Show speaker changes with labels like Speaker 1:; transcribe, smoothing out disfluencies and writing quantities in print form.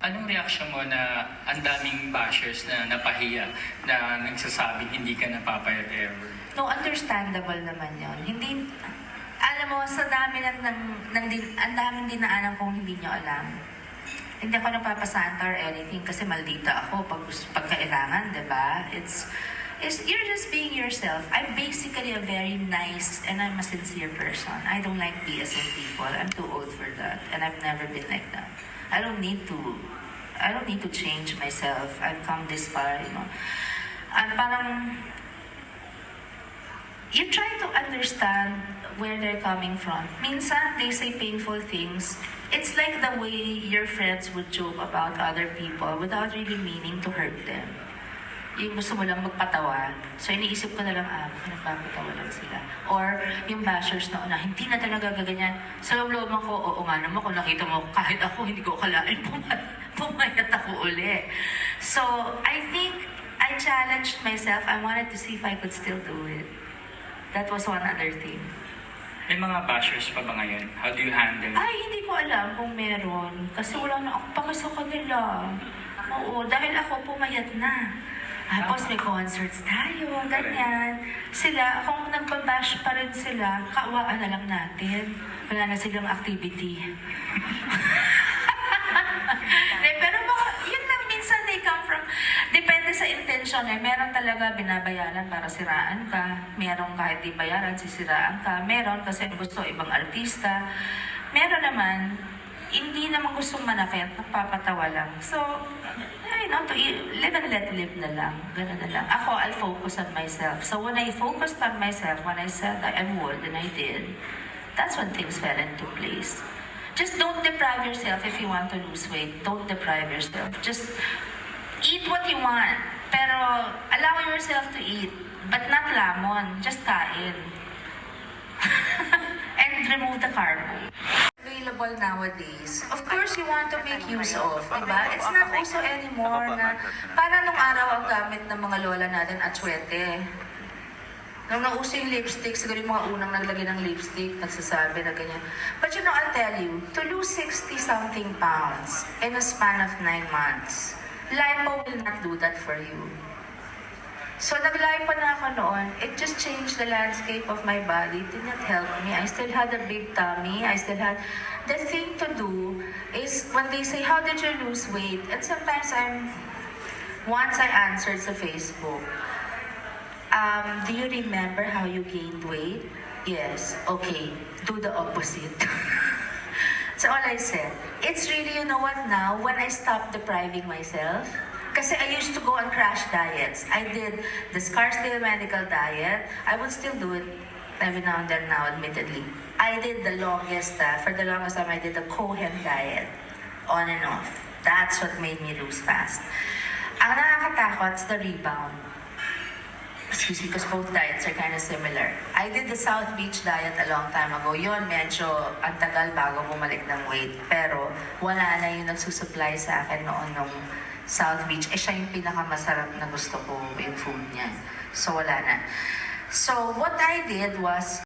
Speaker 1: Anong reaksyon mo na ang daming bashers na napahiya na nagsasabing hindi ka napapayat ever?
Speaker 2: No, understandable naman yon. Hindi, alam mo, sa dami ang daming dinaanan kong hindi nyo alam. Hindi ako napapasanta or anything kasi maldita ako pag kailangan, di ba? You're just being yourself. I'm basically a very nice and I'm a sincere person. I don't like BSing people. I'm too old for that. And I've never been like that. I don't need to change myself. I've come this far, you know. And parang, you try to understand where they're coming from. Minsan, they say painful things. It's like the way your friends would joke about other people without really meaning to hurt them. Yung gusto mo lang magpatawa. So, iniisip ko na lang, nagpapatawa lang sila. Or, yung bashers na una, hindi na talaga gaganyan. Sa loob-looban ko, oo nga naman, kung nakita mo, kahit ako, hindi ko akalain, pumayat ako uli. So, I think, I challenged myself. I wanted to see if I could still do it. That was one other thing.
Speaker 1: May mga bashers pa ba ngayon? How do you handle it?
Speaker 2: Ay, hindi ko alam kung meron. Kasi wala na ako paki sa kanila. Oo, dahil ako pumayat na. Tapos may concerts tayo, ganyan. Sila, kung nagbabash pa rin sila, kaawaan na lang natin. Wala na silang activity. Pero yun lang, minsan they come from, depende sa intention eh. Meron talaga binabayaran para siraan ka. Meron kahit di bayaran, sisiraan ka. Meron kasi gusto ibang artista. Meron naman, hindi naman gustong manakit, nagpapatawa lang. So, to live and let live na lang. Ganun na lang. Ako, I'll focus on myself. So when I focused on myself, when I said that I would, and I did, that's when things fell into place. Just don't deprive yourself if you want to lose weight. Don't deprive yourself. Just eat what you want. Pero allow yourself to eat. But not lamon. Just kain. And remove the carbo. Available nowadays. Of course, you want to make use of, diba? It's not also anymore na para nung araw ang gamit ng mga lola natin atsuete. Nung nauso yung lipstick, siguro yung mga unang naglagay ng lipstick, nagsasabi na ganyan. But you know, I'll tell you, to lose 60-something pounds in a span of 9 months, lipo will not do that for you. So, nag-lipo na ako noon. It just changed the landscape of my body. It did not help me. I still had a big tummy. I still had... The thing to do is when they say, how did you lose weight? And sometimes once I answered sa Facebook, do you remember how you gained weight? Yes. Okay. Do the opposite. That's all I said. It's really, you know what now, when I stopped depriving myself, kasi I used to go on crash diets. I did the Scarsdale medical diet. I would still do it every now and then now, admittedly. I did the longest, for the longest time, I did the Cohen diet. On and off. That's what made me lose fast. Ang nakakatakot is the rebound. Excuse me, because both diets are kind of similar. I did the South Beach diet a long time ago. Yun, medyo ang tagal bago bumalik ng weight. Pero wala na yung nagsusupply sa akin noon nung South Beach. Siya yung pinakamasarap na gusto ko, yung food niya. So, wala na. So, what I did was,